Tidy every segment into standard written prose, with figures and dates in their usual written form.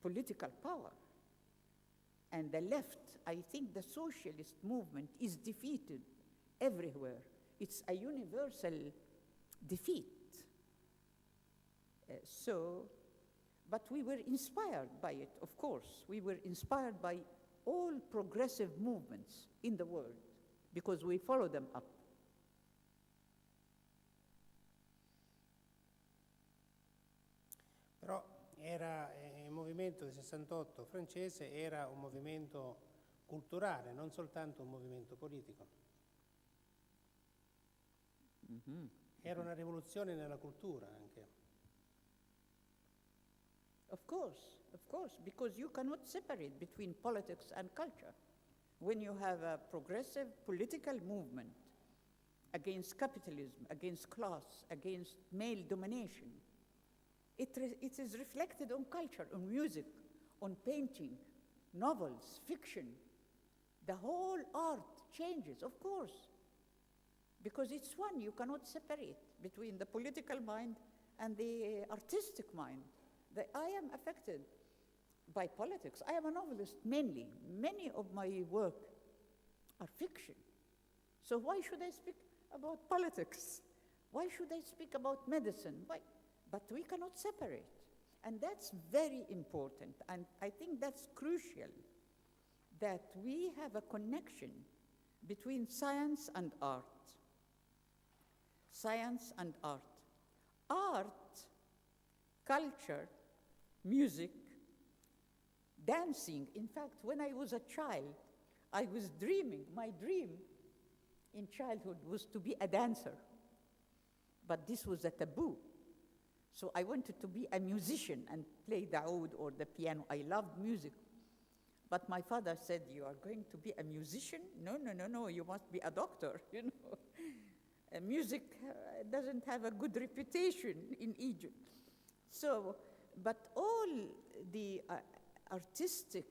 political power. And the left, I think the socialist movement is defeated everywhere. It's a universal defeat. But we were inspired by it, of course. We were inspired by all progressive movements in the world because we follow them up. Però il movimento del 68 francese era un movimento culturale, non soltanto un movimento politico. Mm-hmm. Era una rivoluzione nella cultura anche. Of course, because you cannot separate between politics and culture. When you have a progressive political movement against capitalism, against class, against male domination, it is reflected on culture, on music, on painting, novels, fiction. The whole art changes, of course, because it's one. You cannot separate between the political mind and the artistic mind. I am affected by politics. I am a novelist mainly. Many of my work are fiction. So why should I speak about politics? Why should I speak about medicine? Why? But we cannot separate. And that's very important. And I think that's crucial, that we have a connection between science and art. Science and art. Art, culture, music, dancing. In fact, when I was a child, I was dreaming. My dream in childhood was to be a dancer. But this was a taboo. So I wanted to be a musician and play the oud or the piano. I loved music. But my father said, "You are going to be a musician? No, you must be a doctor, you know." Music doesn't have a good reputation in Egypt. So, but all the artistic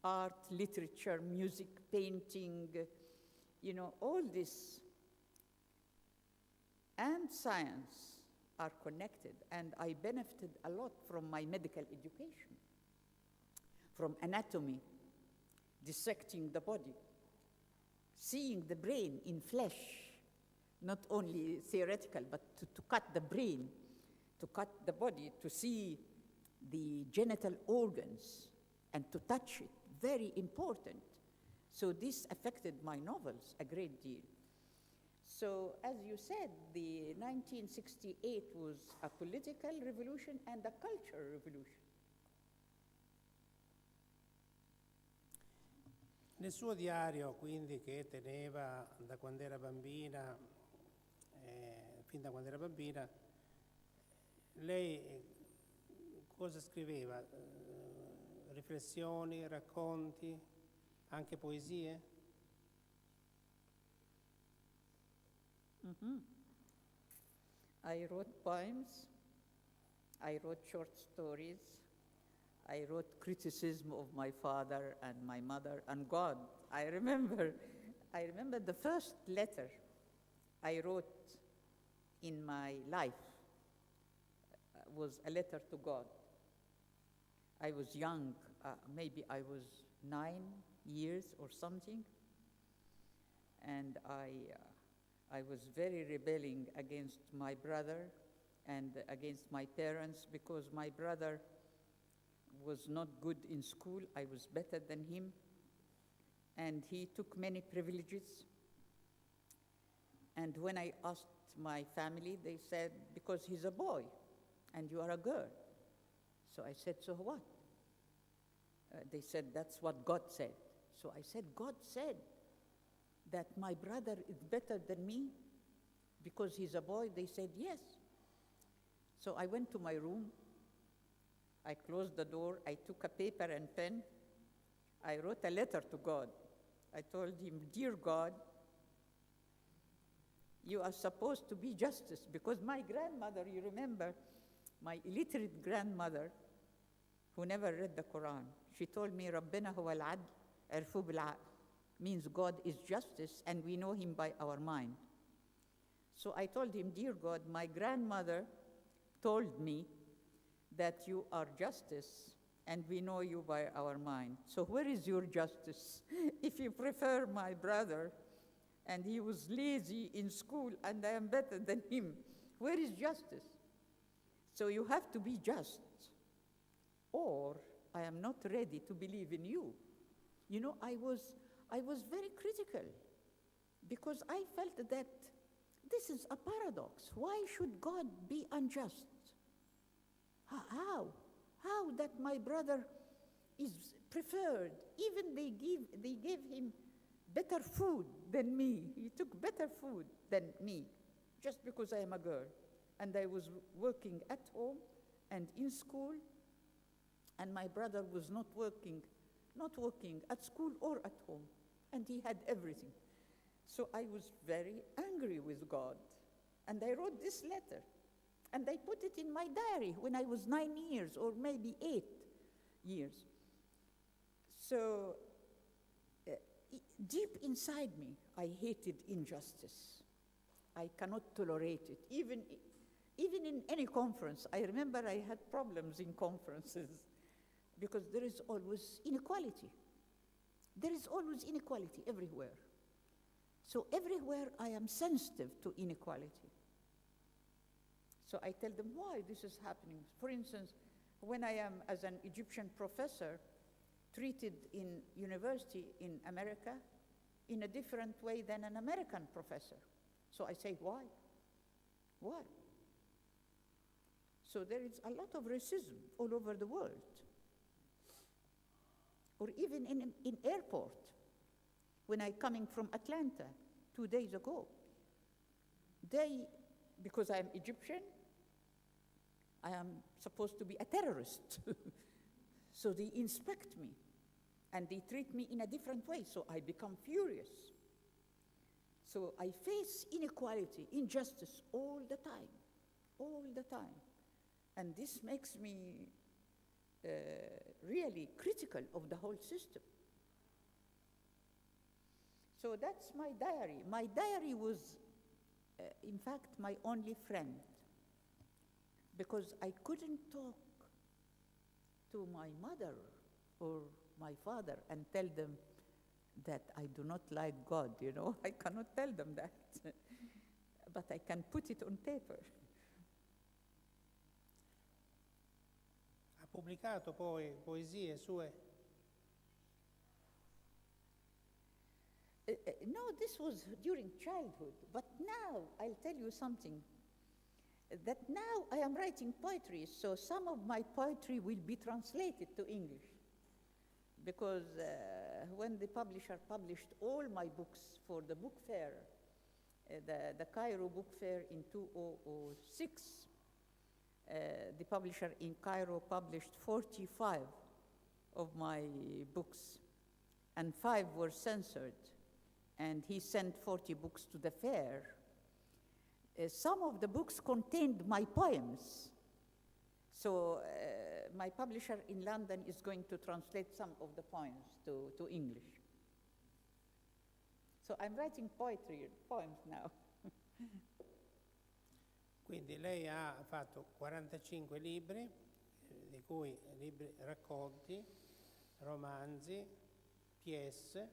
art, literature, music, painting, all this, and science are connected. And I benefited a lot from my medical education, from anatomy, dissecting the body, seeing the brain in flesh, not only theoretical, but to cut the brain, to cut the body, to see the genital organs and to touch it, very important. So this affected my novels a great deal. So as you said, the 1968 was a political revolution and a cultural revolution. Nel suo diario, quindi, che teneva da quando era bambina, fin da quando era bambina, lei cosa scriveva? Riflessioni, racconti, anche poesie? Mm-hmm. I wrote poems, I wrote short stories, I wrote criticism of my father and my mother and God. I remember the first letter I wrote in my life was a letter to God. I was young, maybe I was 9 years or something, and I was very rebelling against my brother and against my parents because my brother was not good in school. I was better than him, and he took many privileges. And when I asked my family, they said, because he's a boy and you are a girl. So I said, so what? They said, that's what God said. So I said, God said that my brother is better than me because he's a boy? They said, yes. So I went to my room. I closed the door. I took a paper and pen. I wrote a letter to God. I told him, dear God, you are supposed to be justice, because my grandmother, you remember, my illiterate grandmother, who never read the Quran, she told me, Rabbina huwa al-adl, arfu bil-aql, means God is justice, and we know him by our mind. So I told him, dear God, my grandmother told me that you are justice, and we know you by our mind. So where is your justice? If you prefer my brother, and he was lazy in school, and I am better than him, where is justice? So you have to be just, or I am not ready to believe in you. You know, I was very critical, because I felt that this is a paradox. Why should God be unjust? How? How that my brother is preferred? Even they gave him better food than me. He took better food than me, just because I am a girl. And I was working at home and in school, and my brother was not working at school or at home, and he had everything. So I was very angry with God, and I wrote this letter, and I put it in my diary when I was 9 years, or maybe 8 years. So deep inside me, I hated injustice. I cannot tolerate it. Even in any conference, I remember I had problems in conferences, because there is always inequality. There is always inequality everywhere. So everywhere I am sensitive to inequality. So I tell them why this is happening. For instance, when I am, as an Egyptian professor, treated in university in America in a different way than an American professor. So I say, why? Why? So there is a lot of racism all over the world. Or even in airport, when I coming from Atlanta 2 days ago, because I'm Egyptian, I am supposed to be a terrorist. So they inspect me, and they treat me in a different way, so I become furious. So I face inequality, injustice all the time. And this makes me really critical of the whole system. So that's my diary. My diary was, in fact, my only friend, because I couldn't talk to my mother or my father and tell them that I do not like God, you know. I cannot tell them that, but I can put it on paper. Ha pubblicato poi poesie sue? No, this was during childhood, but now I'll tell you something. That now I am writing poetry, so some of my poetry will be translated to English. Because when the publisher published all my books for the book fair, the Cairo book fair in 2006, the publisher in Cairo published 45 of my books, and 5 were censored, and he sent 40 books to the fair. Some of the books contained my poems. So my publisher in London is going to translate some of the poems to English. So I'm writing poems now. Quindi lei ha fatto 45 libri, di cui libri racconti, romanzi, pièce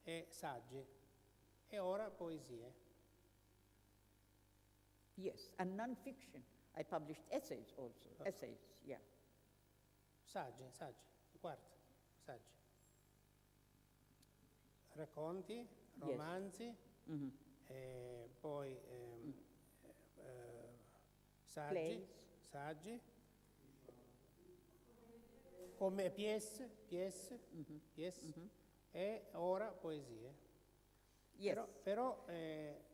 e saggi, e ora poesie. Yes, and non-fiction. I published essays also. Oh. Essays, yeah. Saggi, quarto, saggi. Racconti, romanzi, Yes. Mm-hmm. poi Plays. saggi, come pièce, Mm-hmm. Mm-hmm. e ora poesie. Yes. Però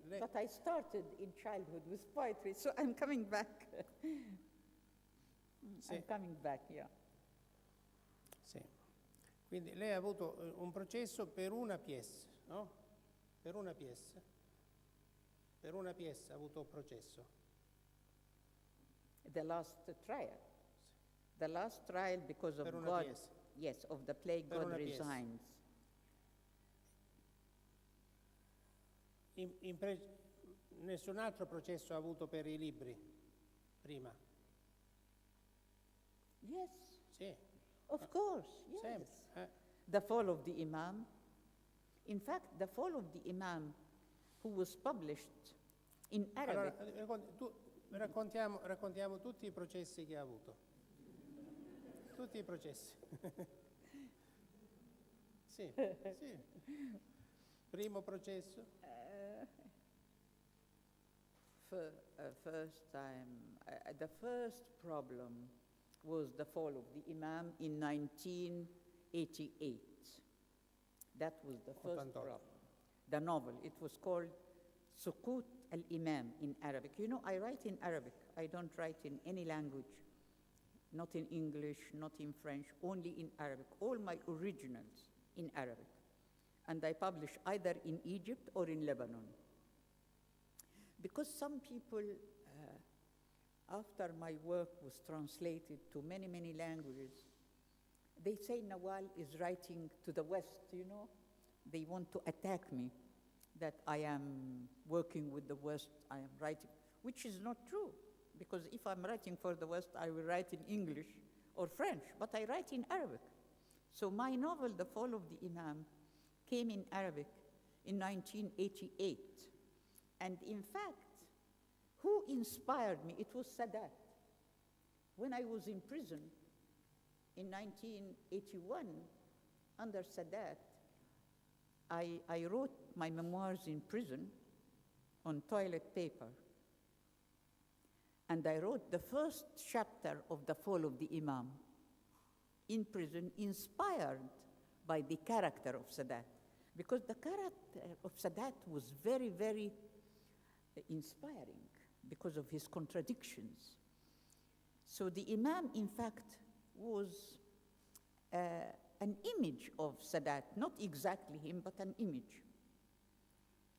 But I started in childhood with poetry, so I'm coming back. Sì. I'm coming back, yeah. Sì. Quindi lei ha avuto un processo per una pièce, no? Per una pièce ha avuto un processo. The last trial. The last trial because of Per una God. pièce. Yes, of the play Per God una pièce. resigns. Nessun altro processo ha avuto per i libri prima? Yes, Sì, of course, yes. sempre. The Fall of the Imam. In fact, The Fall of the Imam, who was published in Allora, Arabic. raccontiamo tutti i processi che ha avuto. Tutti i processi. Sì, sì. Primo processo. First time, the first problem was the fall of the Imam in 1988. That was the first 88. problem. The novel, it was called Sukut al-Imam in Arabic. You know, I write in Arabic. I don't write in any language, not in English, not in French, only in Arabic. All my originals in Arabic. And I publish either in Egypt or in Lebanon. Because some people, after my work was translated to many, many languages, they say Nawal is writing to the West, you know? They want to attack me, that I am working with the West, I am writing, which is not true. Because if I'm writing for the West, I will write in English or French, but I write in Arabic. So my novel, The Fall of the Imam, came in Arabic in 1988. And in fact, who inspired me? It was Sadat. When I was in prison in 1981, under Sadat, I wrote my memoirs in prison on toilet paper. And I wrote the first chapter of The Fall of the Imam in prison, inspired by the character of Sadat. Because the character of Sadat was very, very inspiring because of his contradictions. So the Imam, in fact, was an image of Sadat, not exactly him, but an image.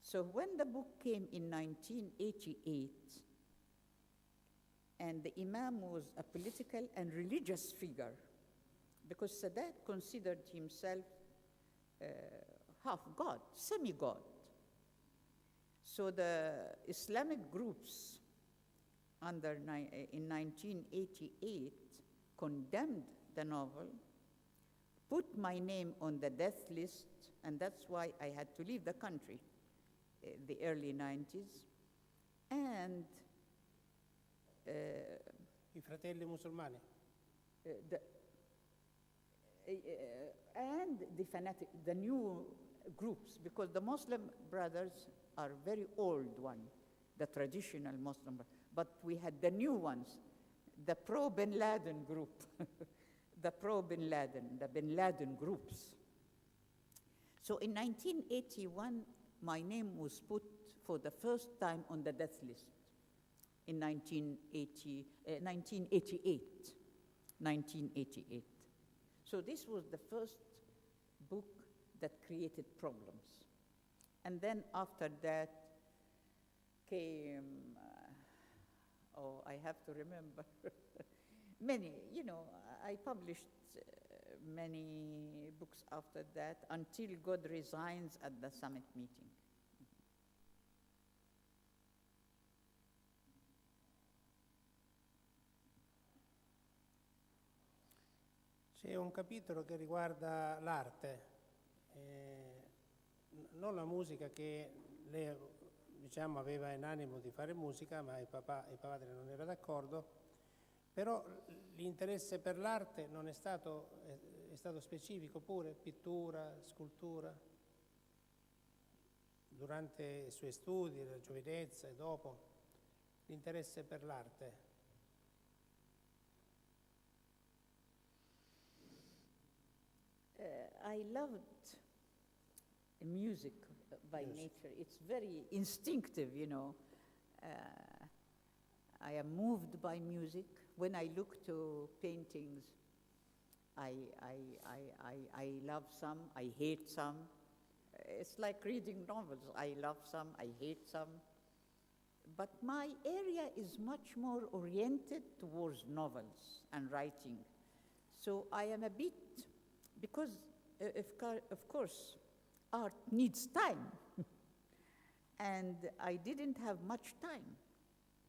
So when the book came in 1988, and the Imam was a political and religious figure, because Sadat considered himself half God, semi-God. So the Islamic groups in 1988 condemned the novel, put my name on the death list, and that's why I had to leave the country, the early 90s, and I fratelli musulmani. And the new groups, because the Muslim brothers are very old one, the traditional Muslim, but we had the new ones, the pro-Bin Laden group, the pro-Bin Laden, the Bin Laden groups. So in 1981, my name was put for the first time on the death list in 1988. So this was the first book that created problems. And then after that came, I have to remember, many, you know, I published many books after that until God resigns at the summit meeting. C'è un capitolo che riguarda l'arte, non la musica, che lei, diciamo, aveva in animo di fare musica, ma il padre non era d'accordo, però l'interesse per l'arte non è stato specifico pure, pittura, scultura, durante i suoi studi, la giovinezza e dopo, l'interesse per l'arte. I loved music by nature. It's very instinctive, you know. I am moved by music. When I look to paintings, I love some, I hate some. It's like reading novels. I love some, I hate some. But my area is much more oriented towards novels and writing. So I am a bit, because of course, art needs time. And I didn't have much time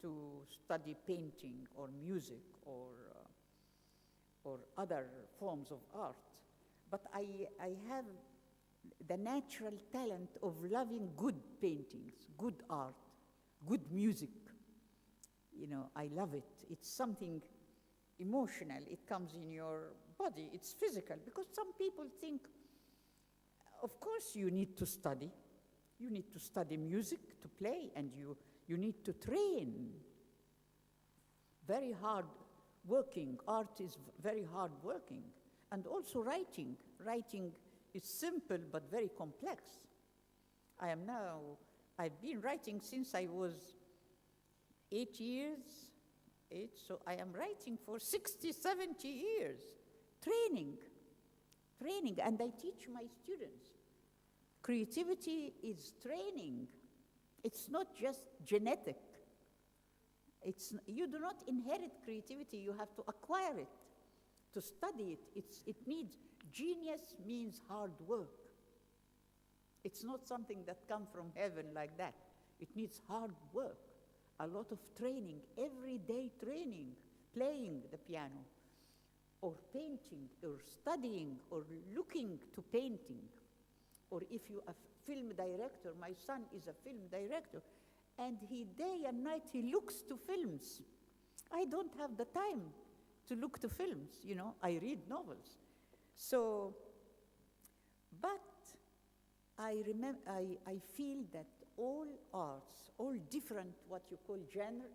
to study painting or music or or other forms of art, but I have the natural talent of loving good paintings, good art, good music. You know, I love it. It's something emotional. It comes in your body. It's physical, because some people think, of course you need to study. You need to study music to play, and you need to train. Very hard working. Art is very hard working. And also writing. Writing is simple but very complex. I've been writing since I was 8 years, so I am writing for 60, 70 years. Training, and I teach my students. Creativity is training. It's not just genetic. You do not inherit creativity, you have to acquire it, to study it. It needs, genius means hard work. It's not something that comes from heaven like that. It needs hard work, a lot of training, everyday training, playing the piano, or painting, or studying, or looking to painting. Or if you are a film director, my son is a film director, and he day and night, he looks to films. I don't have the time to look to films, you know, I read novels. So, but I feel that all arts, all different, what you call genre,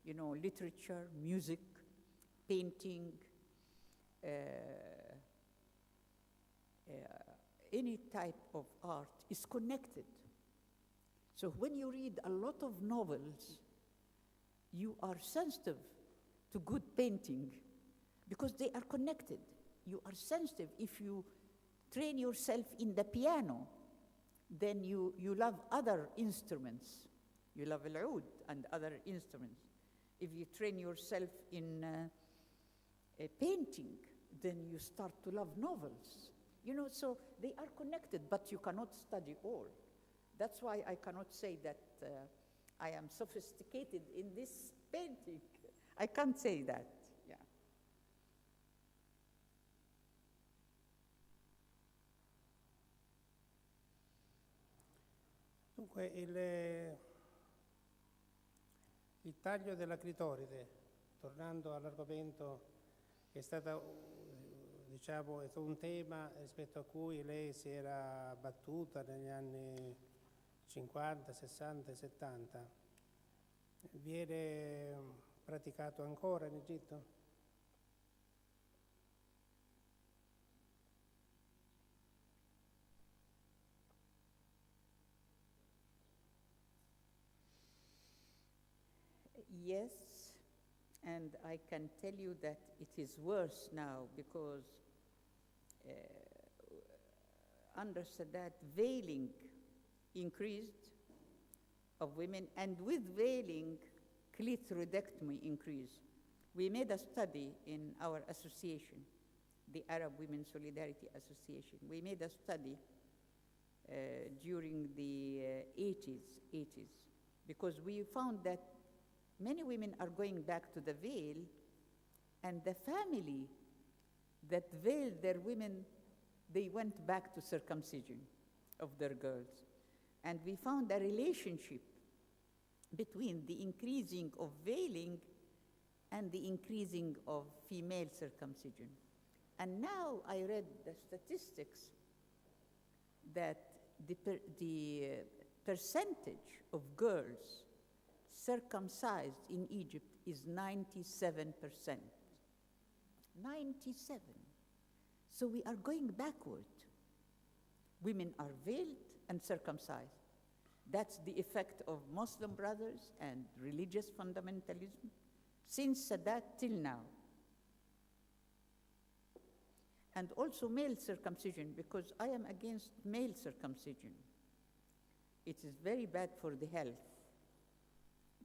you know, literature, music, painting, any type of art is connected. So when you read a lot of novels, you are sensitive to good painting because they are connected. You are sensitive. If you train yourself in the piano, then you love other instruments. You love al-oud and other instruments. If you train yourself in painting, then you start to love novels. You know, so they are connected, but you cannot study all. That's why I cannot say that I am sophisticated in this painting. I can't say that, yeah. Dunque, il taglio della clitoride, tornando all'argomento che è stato, diciamo, è un tema rispetto a cui lei si era battuta negli anni 50, 60 e 70, viene praticato ancora in Egitto? Yes, and I can tell you that it is worse now because under Sadat, veiling increased of women, and with veiling, clitoridectomy increased. We made a study in our association, the Arab Women Solidarity Association. We made a study during the 80s, because we found that many women are going back to the veil, and the family that veiled their women, they went back to circumcision of their girls. And we found a relationship between the increasing of veiling and the increasing of female circumcision. And now I read the statistics that the percentage of girls circumcised in Egypt is 97%. 97. So we are going backward. Women are veiled and circumcised. That's the effect of Muslim brothers and religious fundamentalism since Sadat till now. And also male circumcision, because I am against male circumcision. It is very bad for the health.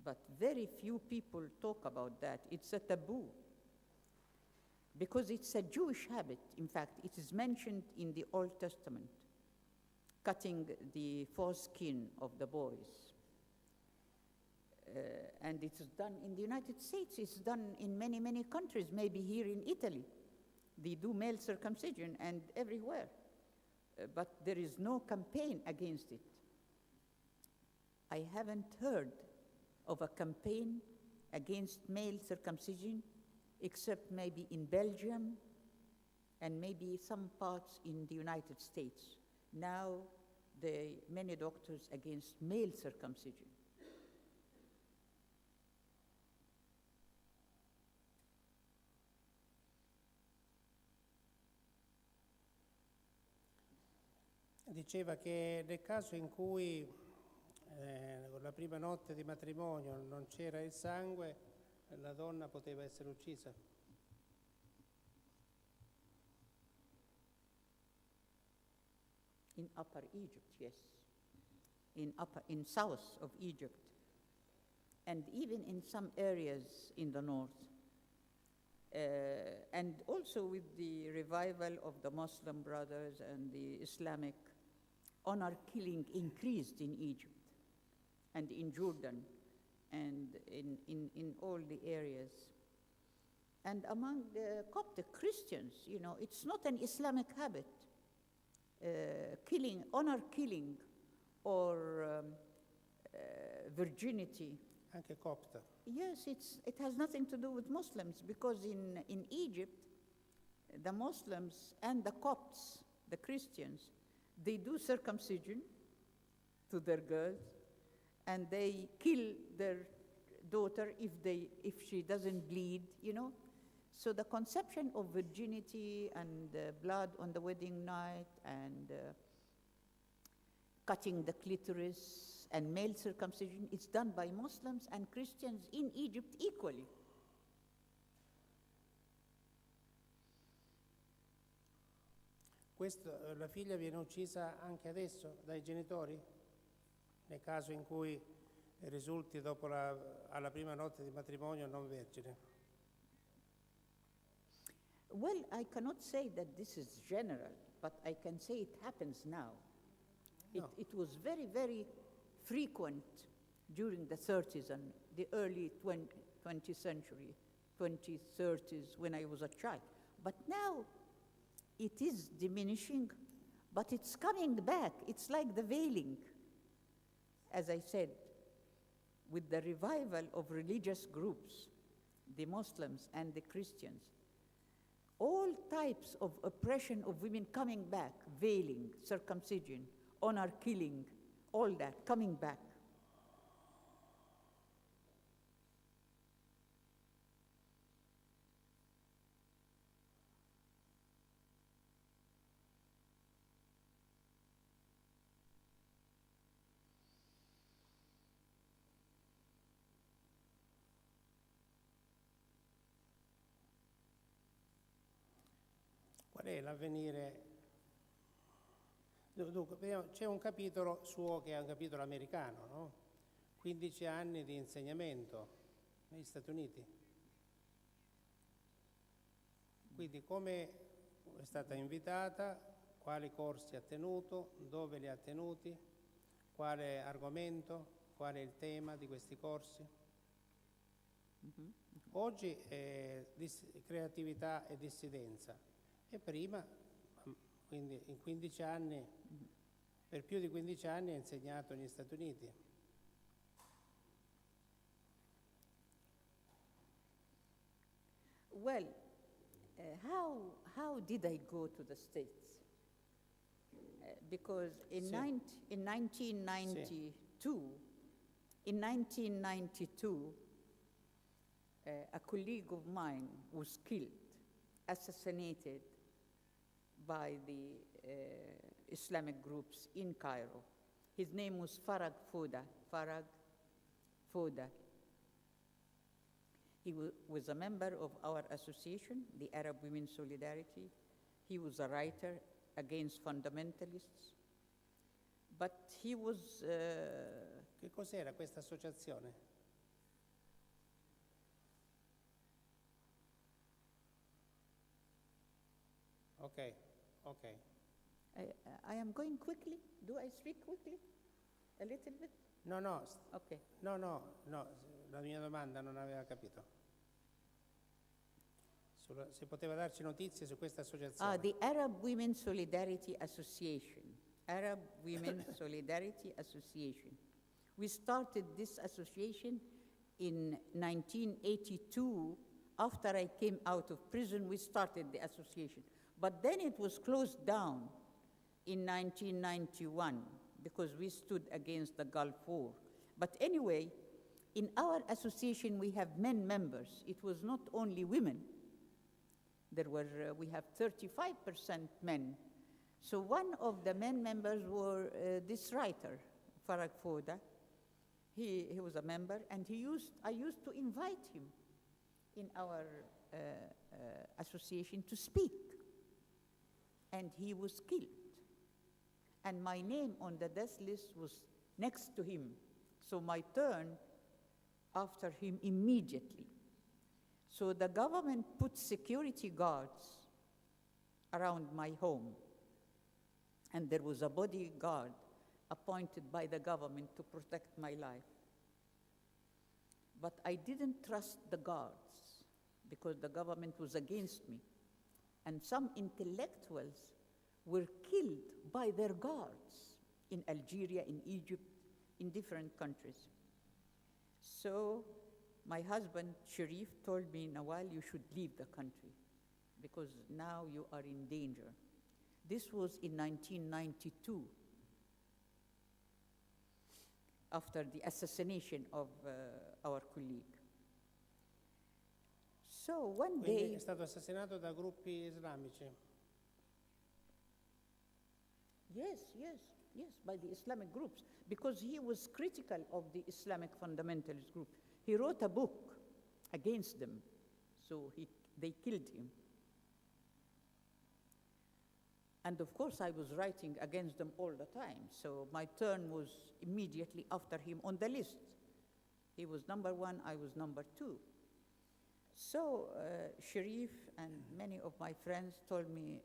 But very few people talk about that. It's a taboo. Because it's a Jewish habit. In fact, it is mentioned in the Old Testament, cutting the foreskin of the boys. And it's done in the United States, it's done in many, many countries, maybe here in Italy. They do male circumcision and everywhere. But there is no campaign against it. I haven't heard of a campaign against male circumcision except maybe in Belgium and maybe some parts in the United States. Now, many doctors against male circumcision. Diceva che nel caso in cui la prima notte di matrimonio non c'era il sangue, la donna poteva essere uccisa. In Upper Egypt, yes. In south of Egypt, and even in some areas in the north. And also with the revival of the Muslim Brothers and the Islamic, honor killing increased in Egypt and in Jordan and in all the areas. And among the Coptic Christians, it's not an Islamic habit. Honor killing or virginity. Anche copta. Yes, it has nothing to do with Muslims, because in Egypt, the Muslims and the Copts, the Christians, they do circumcision to their girls, and they kill their daughter if she doesn't bleed, So the conception of virginity and blood on the wedding night and cutting the clitoris and male circumcision is done by Muslims and Christians in Egypt equally. La figlia viene uccisa anche adesso dai genitori? Nel caso in cui risulti alla prima notte di matrimonio non vergine? Well, I cannot say that this is general, but I can say it happens now. No. It was very, very frequent during the 30s and the early 20th century, 2030s, when I was a child. But now it is diminishing, but it's coming back. It's like the veiling, as I said, with the revival of religious groups, the Muslims and the Christians. All types of oppression of women coming back, veiling, circumcision, honor killing, all that coming back. Qual è l'avvenire? Dunque, c'è un capitolo suo che è un capitolo americano, no? 15 anni di insegnamento negli Stati Uniti. Quindi come è stata invitata, quali corsi ha tenuto, dove li ha tenuti, quale argomento, qual è il tema di questi corsi. Oggi è creatività e dissidenza, e prima, quindi in 15 anni, per più di 15 anni ha insegnato negli Stati Uniti. Well, how did I go to the States? Because in 1992, a colleague of mine was killed, assassinated by the Islamic groups in Cairo. His name was Farag Foda. He was a member of our association, the Arab Women's Solidarity. He was a writer against fundamentalists. But he was... Che cos'era questa associazione? Okay. I am going quickly. Do I speak quickly? a little bit? No, no, Okay. no, la mia domanda non aveva capito. Se poteva darci notizie su questa associazione. The Arab Women Solidarity Association. Arab Women Solidarity Association. We started this association in 1982. After I came out of prison, we started the association. But then it was closed down in 1991 because we stood against the Gulf War. But anyway, in our association, we have men members. It was not only women. We have 35% men. So one of the men members were this writer, Farag Foda. He was a member, and I used to invite him in our association to speak. And he was killed. And my name on the death list was next to him. So my turn after him immediately. So the government put security guards around my home. And there was a bodyguard appointed by the government to protect my life. But I didn't trust the guards because the government was against me. And some intellectuals were killed by their guards in Algeria, in Egypt, in different countries. So my husband, Sharif, told me, Nawal, you should leave the country because now you are in danger. This was in 1992, after the assassination of our colleague. So one Quindi day... è stato assassinato da gruppi islamici? Yes, by the Islamic groups, because he was critical of the Islamic fundamentalist group. He wrote a book against them, so they killed him. And of course, I was writing against them all the time, so my turn was immediately after him on the list. He was number 1, I was number 2. So Sharif and many of my friends told me,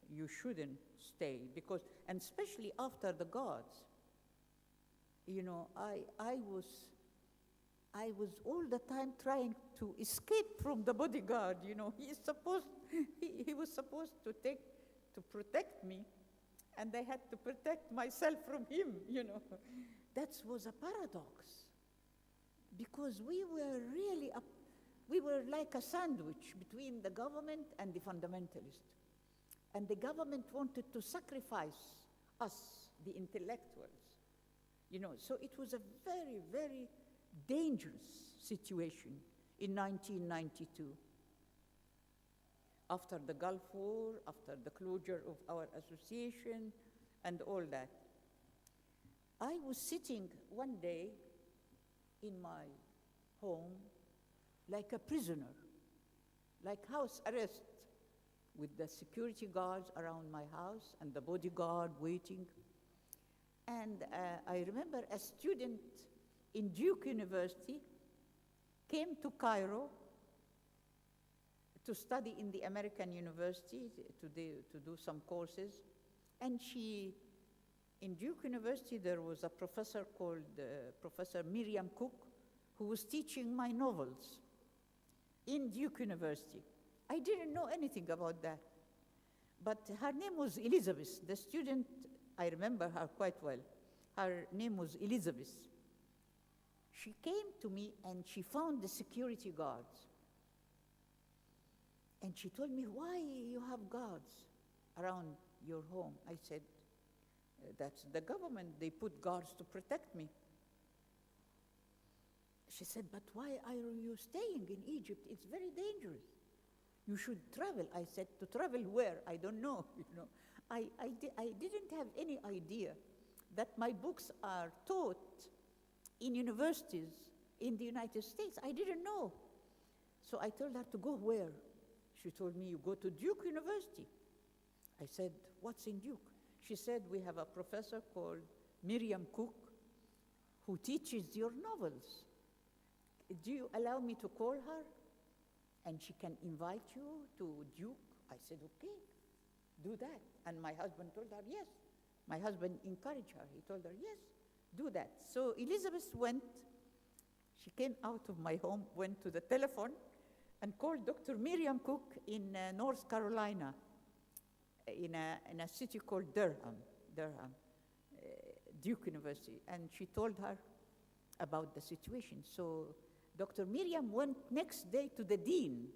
you shouldn't stay, because, and especially after the guards, you know, I was all the time trying to escape from the bodyguard, you know. He was supposed to protect me, and I had to protect myself from him, you know. That was a paradox, because we were like a sandwich between the government and the fundamentalists. And the government wanted to sacrifice us, the intellectuals, you know. So it was a very, very dangerous situation in 1992. After the Gulf War, after the closure of our association, and all that. I was sitting one day in my home like a prisoner, like house arrest, with the security guards around my house and the bodyguard waiting. And I remember a student in Duke University came to Cairo to study in the American University, to do some courses. And in Duke University, there was a professor called Professor Miriam Cook, who was teaching my novels in Duke University. I didn't know anything about that. But her name was Elizabeth. The student, I remember her quite well. Her name was Elizabeth. She came to me and she found the security guards. And she told me, why you have guards around your home? I said, that's the government. They put guards to protect me. She said, but why are you staying in Egypt? It's very dangerous. You should travel. I said, to travel where? I don't know. You know, I didn't have any idea that my books are taught in universities in the United States. I didn't know. So I told her to go where? She told me, you go to Duke University. I said, what's in Duke? She said, we have a professor called Miriam Cook who teaches your novels. Do you allow me to call her? And she can invite you to Duke? I said, okay, do that. And my husband told her, yes. My husband encouraged her. He told her, yes, do that. So Elizabeth went, she came out of my home, went to the telephone, and called Dr. Miriam Cook in North Carolina, in a city called Durham, Duke University, and she told her about the situation. So Dr. Miriam went next day to the dean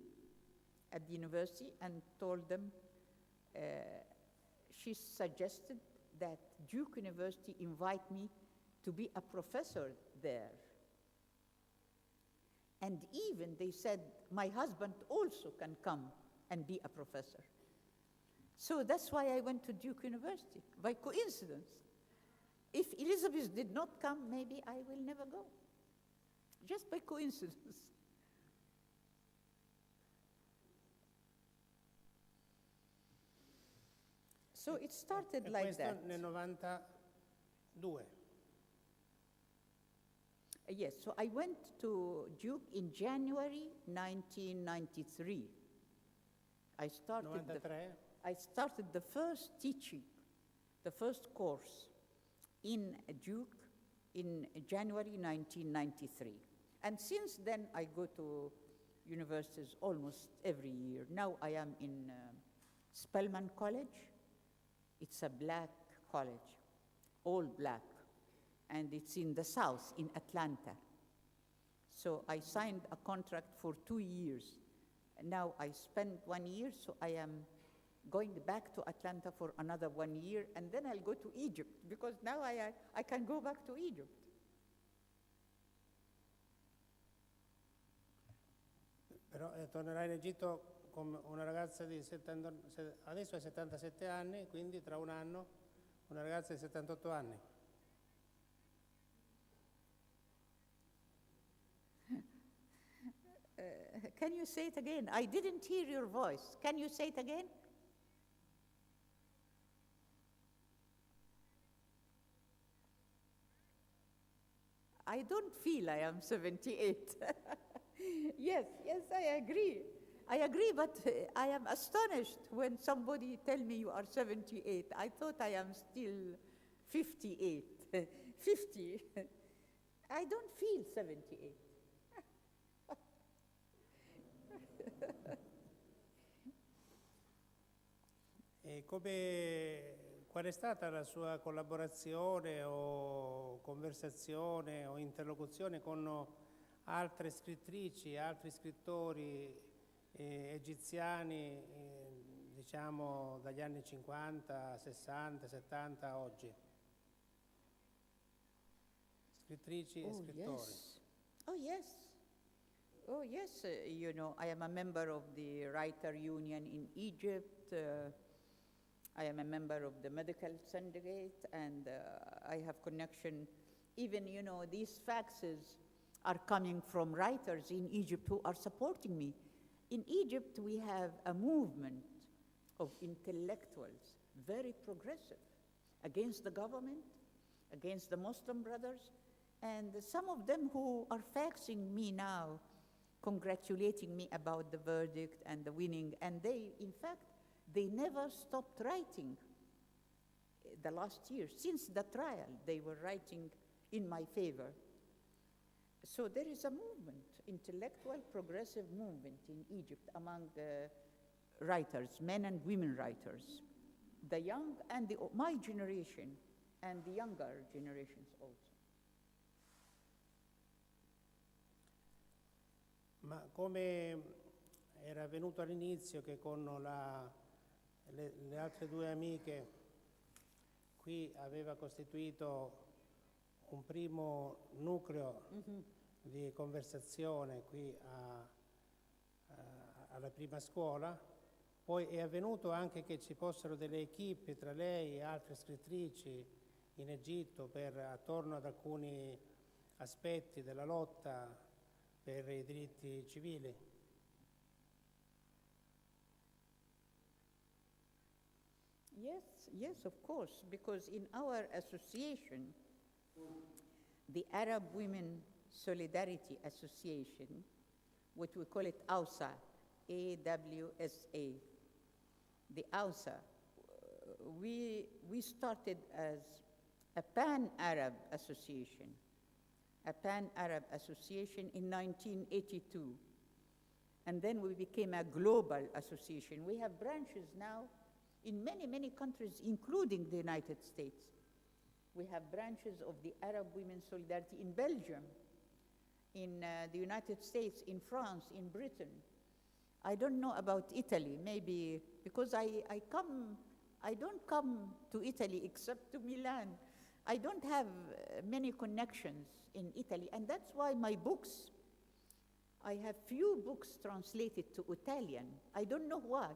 at the university and told them, she suggested that Duke University invite me to be a professor there. And even they said, my husband also can come and be a professor. So that's why I went to Duke University, by coincidence. If Elizabeth did not come, maybe I will never go, just by coincidence. So it started like questo that. nel 92. Yes, so I went to Duke in January 1993. I started the first teaching, the first course in Duke in January 1993. And since then, I go to universities almost every year. Now I am in Spelman College. It's a black college, all black. And it's in the south, in Atlanta. So I signed a contract for 2 years. And now I spent 1 year, so I am going back to Atlanta for another 1 year, and then I'll go to Egypt, because now I can go back to Egypt. Però tornerai in Egitto come una ragazza di adesso hai 77 anni, quindi tra un anno una ragazza di 78 anni. Can you say it again? I didn't hear your voice. Can you say it again? I don't feel I am 78. Yes, I agree. I agree, but I am astonished when somebody tell me you are 78. I thought I am still 58, 50. I don't feel 78. E qual è stata la sua collaborazione o conversazione o interlocuzione con altre scrittrici, altri scrittori egiziani, diciamo dagli anni 50, 60, 70 a oggi? Scrittrici e scrittori. Yes. Oh, yes. Oh, yes. You know, I am a member of the Writer Union in Egypt. I am a member of the medical syndicate, and I have connection. Even, you know, these faxes are coming from writers in Egypt who are supporting me. In Egypt, we have a movement of intellectuals, very progressive, against the government, against the Muslim brothers, and some of them who are faxing me now, congratulating me about the verdict and the winning, and they, in fact, they never stopped writing the last year. Since the trial, they were writing in my favor. So there is a movement, intellectual progressive movement in Egypt among writers, men and women writers, the young and my generation and the younger generations also. Ma come era avvenuto all'inizio, che con le altre due amiche qui aveva costituito un primo nucleo di conversazione qui alla prima scuola, poi è avvenuto anche che ci fossero delle equipe tra lei e altre scrittrici in Egitto attorno ad alcuni aspetti della lotta per i diritti civili. Yes, of course, because in our association, the Arab Women Solidarity Association, what we call it AWSA, A-W-S-A, the AWSA, we started as a pan-Arab association, in 1982. And then we became a global association. We have branches now in many, many countries, including the United States. We have branches of the Arab Women's Solidarity in Belgium, in the United States, in France, in Britain. I don't know about Italy, maybe, because I don't come to Italy except to Milan. I don't have many connections in Italy, and that's why my books, I have few books translated to Italian. I don't know why.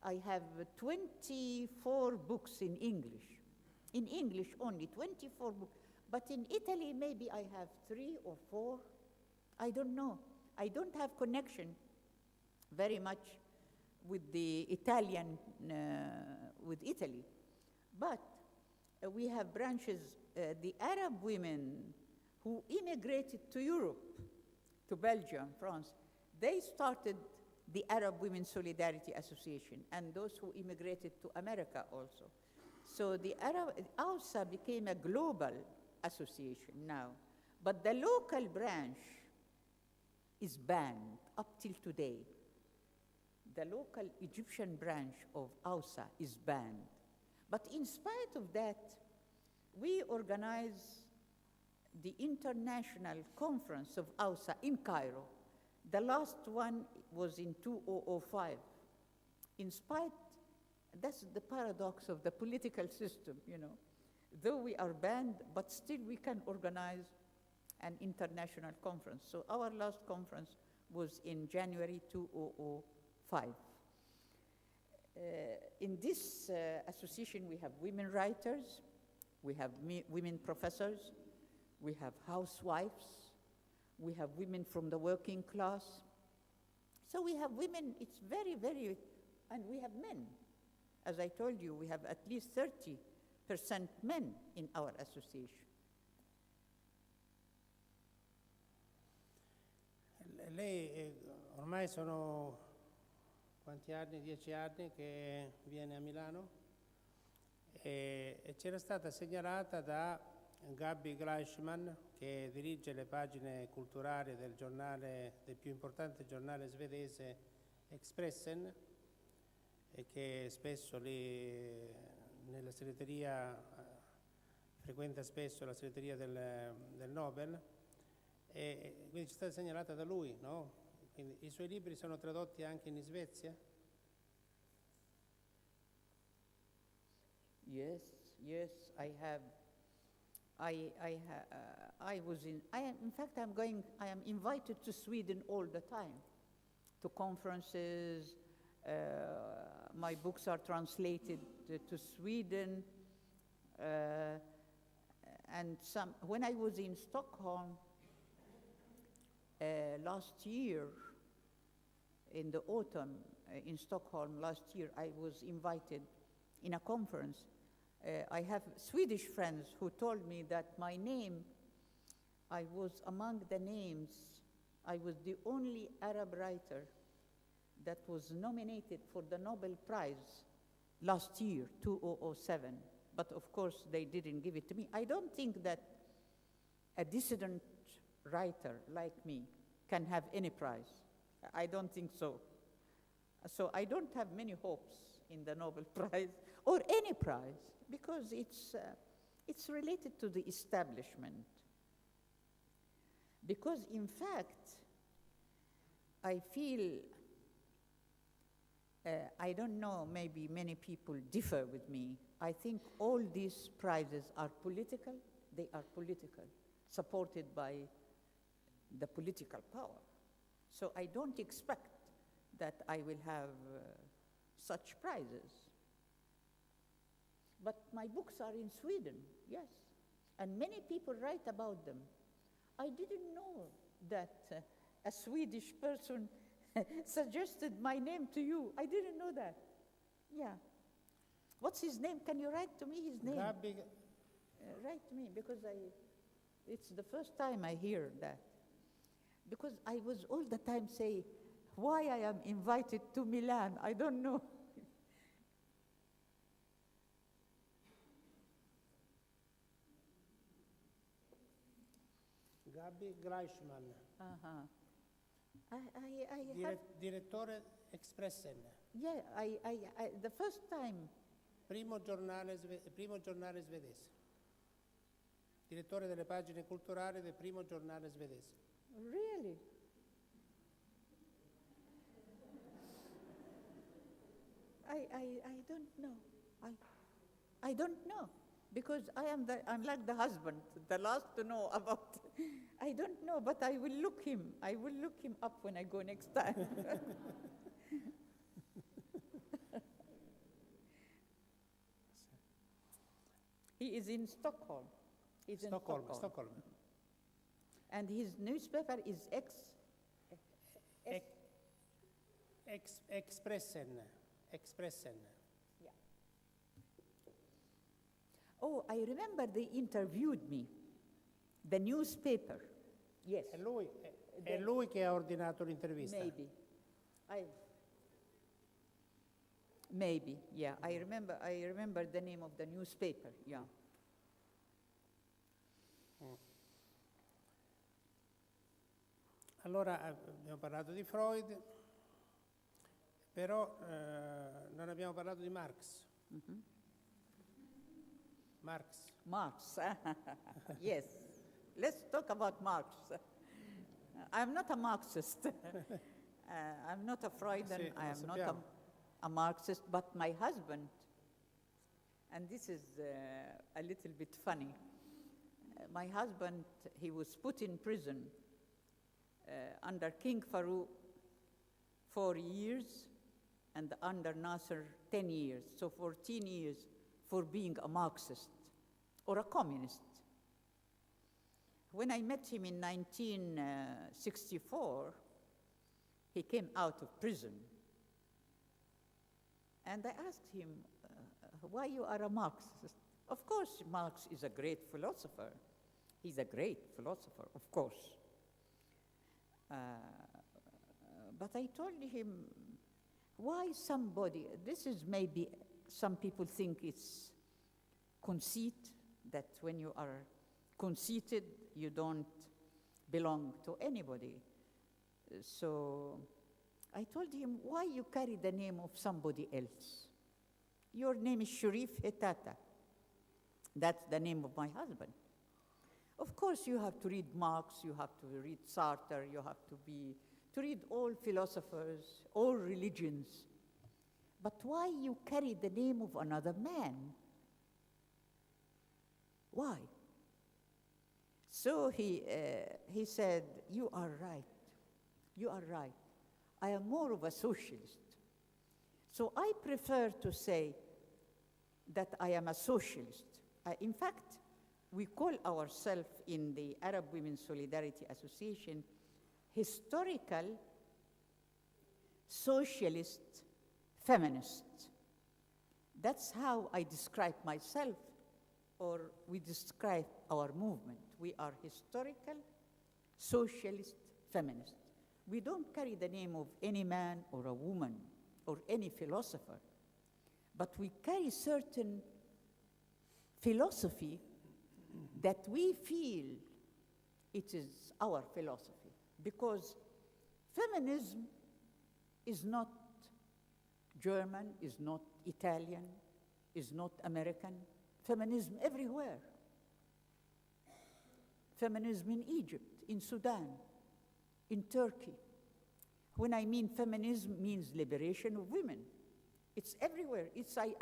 I have 24 books in English only, 24 books. But in Italy, maybe I have 3 or 4. I don't know. I don't have connection very much with the Italian, with Italy. But we have branches, the Arab women who immigrated to Europe, to Belgium, France, they started the Arab Women's Solidarity Association, and those who immigrated to America also. So the AUSA became a global association now, but the local branch is banned up till today. The local Egyptian branch of AUSA is banned. But in spite of that, we organize the International Conference of AUSA in Cairo. The last one was in 2005. In spite, that's the paradox of the political system, you know. Though we are banned, but still we can organize an international conference. So our last conference was in January 2005. In this association, we have women writers, we have women professors, we have housewives, we have women from the working class. So we have women, it's very, very, and we have men. As I told you, we have at least 30% men in our association. Lei ormai sono quanti anni? 10 anni che viene a Milano e c'era stata segnalata da Gabi Gleishman, che dirige le pagine culturali del giornale, del più importante giornale svedese Expressen, e che spesso lì nella segreteria frequenta spesso la segreteria del Nobel, e quindi ci è stata segnalata da lui, no? Quindi i suoi libri sono tradotti anche in Svezia? Yes, I have. I am invited to Sweden all the time, to conferences. My books are translated to Sweden, and when I was in Stockholm last year, in the autumn in Stockholm last year, I was invited in a conference. I have Swedish friends who told me that my name, I was among the names, I was the only Arab writer that was nominated for the Nobel Prize last year, 2007. But of course, they didn't give it to me. I don't think that a dissident writer like me can have any prize. I don't think so. So I don't have many hopes in the Nobel Prize or any prize, because it's related to the establishment. Because in fact, I feel, I don't know, maybe many people differ with me. I think all these prizes are political. They are political, supported by the political power. So I don't expect that I will have such prizes. But my books are in Sweden, yes, and many people write about them. I didn't know that a Swedish person suggested my name to you. I didn't know that. Yeah. What's his name? Can you write to me his name? Write to me, because it's the first time I hear that. Because I was all the time saying, why I am invited to Milan, I don't know. Gabi Gleichmann, Uh-huh. I have, direttore Expressen, the first time, primo giornale svedese, direttore delle pagine culturali del primo giornale svedese. really? I don't know. I don't know, because I'm like the husband, the last to know about. I don't know, but I will look him up when I go next time. He is in Stockholm. He's in Stockholm. And his newspaper is Expressen. Yeah. Oh, I remember they interviewed me. The newspaper. Yes. È lui che ha ordinato l'intervista. Maybe, yeah. I remember the name of the newspaper, yeah. Allora abbiamo parlato di Freud, però non abbiamo parlato di Marx. Mm-hmm. Marx. Yes. Let's talk about Marx. I'm not a Marxist. I'm not a Freudian. Sì, I am not sappiamo. a Marxist, but my husband, and this is a little bit funny, my husband, he was put in prison under King Farouk 4 years and under Nasser 10 years, so 14 years for being a Marxist or a communist. When I met him in 1964, he came out of prison. And I asked him, why you are a Marxist? Of course, Marx is a great philosopher. He's a great philosopher, of course. But I told him, why somebody, this is maybe, some people think it's conceit, that when you are conceited, you don't belong to anybody. So I told him, why you carry the name of somebody else? Your name is Sharif Hetata. That's the name of my husband. Of course, you have to read Marx, you have to read Sartre, you have to read all philosophers, all religions. But why you carry the name of another man? Why? So he said, you are right. You are right. I am more of a socialist. So I prefer to say that I am a socialist. In fact, we call ourselves in the Arab Women's Solidarity Association historical socialist feminists. That's how I describe myself, or we describe our movement. We are historical socialist feminists. We don't carry the name of any man or a woman or any philosopher, but we carry certain philosophy that we feel it is our philosophy, because feminism is not German, is not Italian, is not American. Feminism everywhere. Feminism in Egypt, in Sudan, in Turkey. When I mean feminism, means liberation of women. It's everywhere. It's a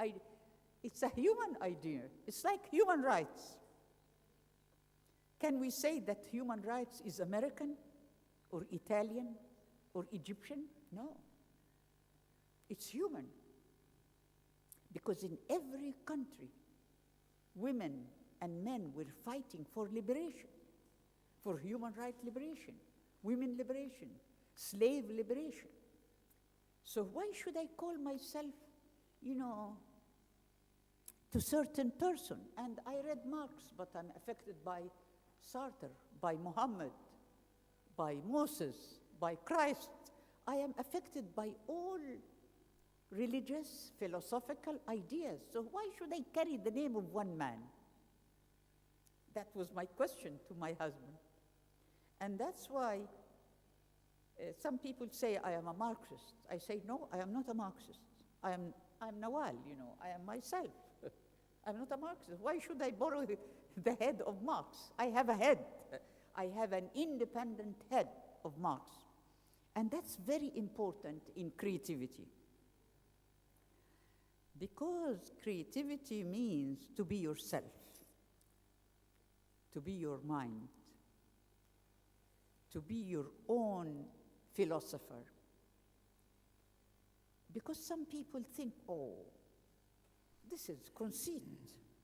human idea. It's like human rights. Can we say that human rights is American or Italian or Egyptian? No. It's human. Because in every country, women and men were fighting for liberation, for human rights liberation, women liberation, slave liberation. So why should I call myself, to certain person? And I read Marx, but I'm affected by Sartre, by Muhammad, by Moses, by Christ. I am affected by all religious, philosophical ideas. So why should I carry the name of one man? That was my question to my husband. And that's why some people say I am a Marxist. I say, no, I am not a Marxist. I'm Nawal, I am myself. I'm not a Marxist. Why should I borrow the head of Marx? I have a head. I have an independent head of Marx. And that's very important in creativity. Because creativity means to be yourself, to be your mind, to be your own philosopher. Because some people think, oh, this is conceit.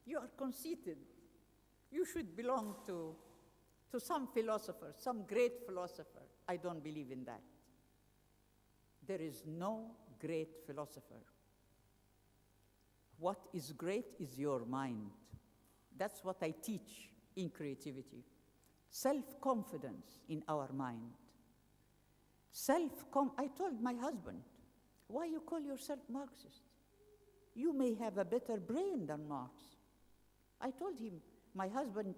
You are conceited. You should belong to some philosopher, some great philosopher. I don't believe in that. There is no great philosopher. What is great is your mind. That's what I teach in creativity. Self-confidence in our mind. I told my husband, why you call yourself Marxist? You may have a better brain than Marx. I told him, my husband,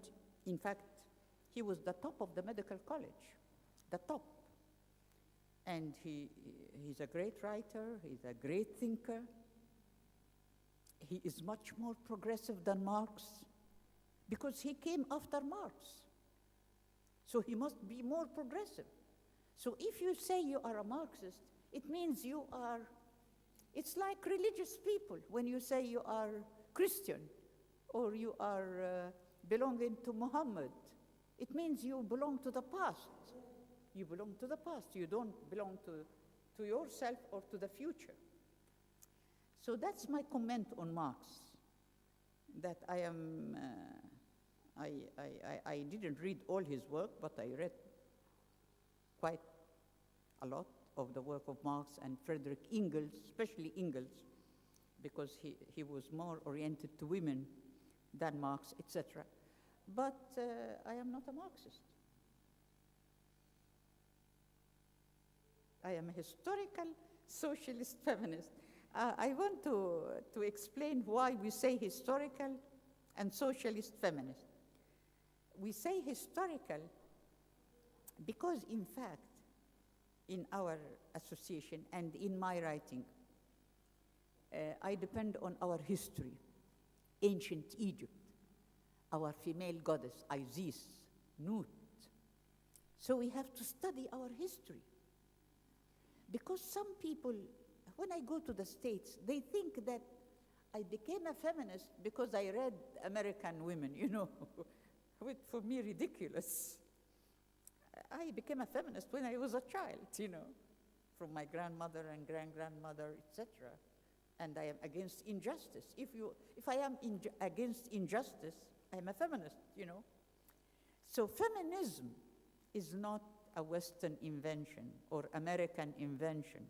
in fact, he was the top of the medical college, the top. And he's a great writer, he's a great thinker. He is much more progressive than Marx because he came after Marx. So he must be more progressive. So if you say you are a Marxist, it means you are, it's like religious people when you say you are Christian or you are belonging to Muhammad. It means you belong to the past. You belong to the past. You don't belong to yourself or to the future. So that's my comment on Marx, that I didn't read all his work, but I read quite a lot of the work of Marx and Friedrich Engels, especially Engels, because he was more oriented to women than Marx, etc. But I am not a Marxist. I am a historical socialist feminist. I want to explain why we say historical and socialist feminist. We say historical because, in fact, in our association and in my writing, I depend on our history, ancient Egypt, our female goddess, Isis, Nut. So we have to study our history. Because some people, when I go to the States, they think that I became a feminist because I read American Women, which for me ridiculous. I became a feminist when I was a child, from my grandmother and grandmother, etc. And I am against injustice. If I am against injustice, I am a feminist, So feminism is not a Western invention or American invention,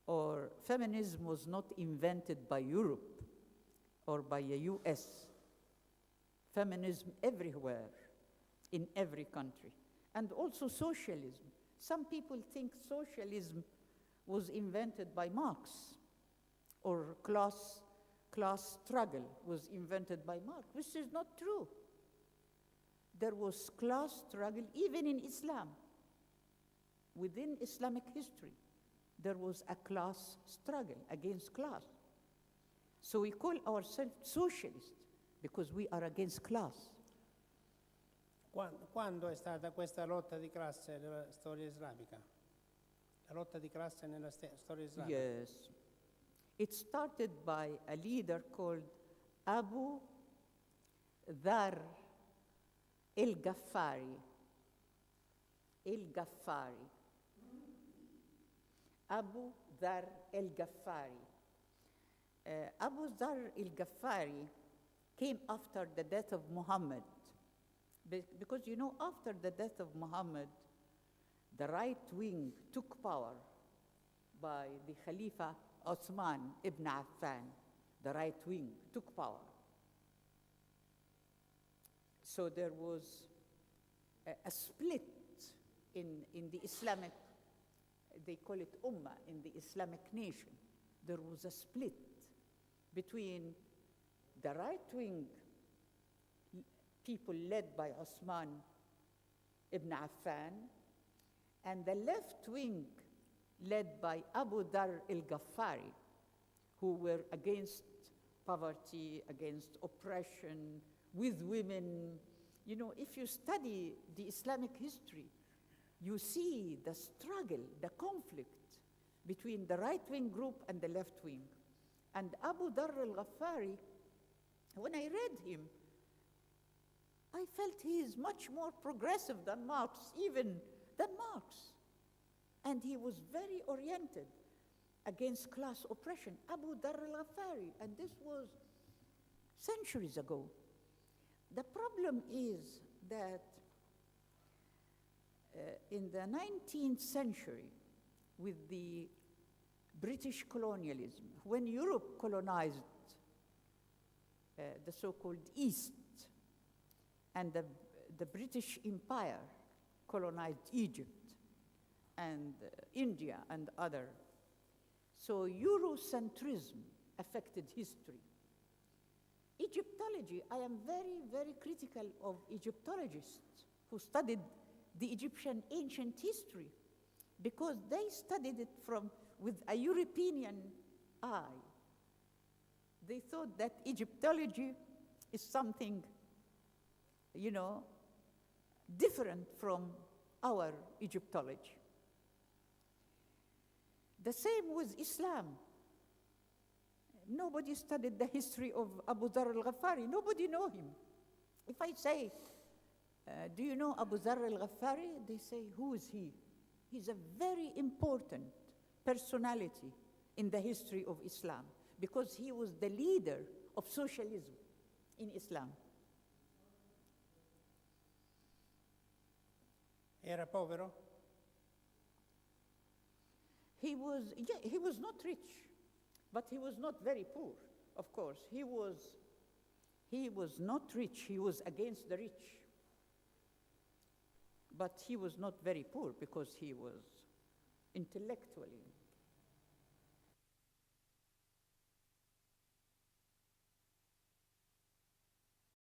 or feminism was not invented by Europe or by the US. Feminism everywhere, in every country. And also socialism. Some people think socialism was invented by Marx, or class struggle was invented by Marx. This is not true. There was class struggle even in Islam. Within Islamic history, there was a class struggle against class. So we call ourselves socialists because we are against class. Quando è stata questa lotta di classe nella storia islamica? La lotta di classe nella storia islamica? Yes. It started by a leader called Abu Dhar el-Ghaffari. Abu Dhar el-Ghaffari. Abu Dhar el-Ghaffari came after the death of Muhammad. Because, after the death of Muhammad, the right wing took power by the Khalifa Osman ibn Affan. The right wing took power. So there was a split in the Islamic, they call it Ummah, in the Islamic nation. There was a split between the right wing people led by Osman Ibn Affan, and the left wing led by Abu Dhar al-Ghaffari, who were against poverty, against oppression, with women. You know, if you study the Islamic history, you see the struggle, the conflict between the right-wing group and the left wing. And Abu Dhar al-Ghaffari, when I read him, I felt he is much more progressive than Marx, even than Marx. And he was very oriented against class oppression, Abu Dhar al-Ghaffari, and this was centuries ago. The problem is that in the 19th century, with the British colonialism, when Europe colonized the so-called East, and the British Empire colonized Egypt and India and other. So Eurocentrism affected history. Egyptology, I am very, very critical of Egyptologists who studied the Egyptian ancient history, because they studied it with a European eye. They thought that Egyptology is something, you know, different from our Egyptology. The same with Islam. Nobody studied the history of Abu Dhar al-Ghaffari. Nobody know him. If I say, do you know Abu Dhar al-Ghaffari? They say, who is he? He's a very important personality in the history of Islam, because he was the leader of socialism in Islam. Era povero? He was not rich, but he was not very poor, of course. He was not rich, he was against the rich. But he was not very poor because he was intellectually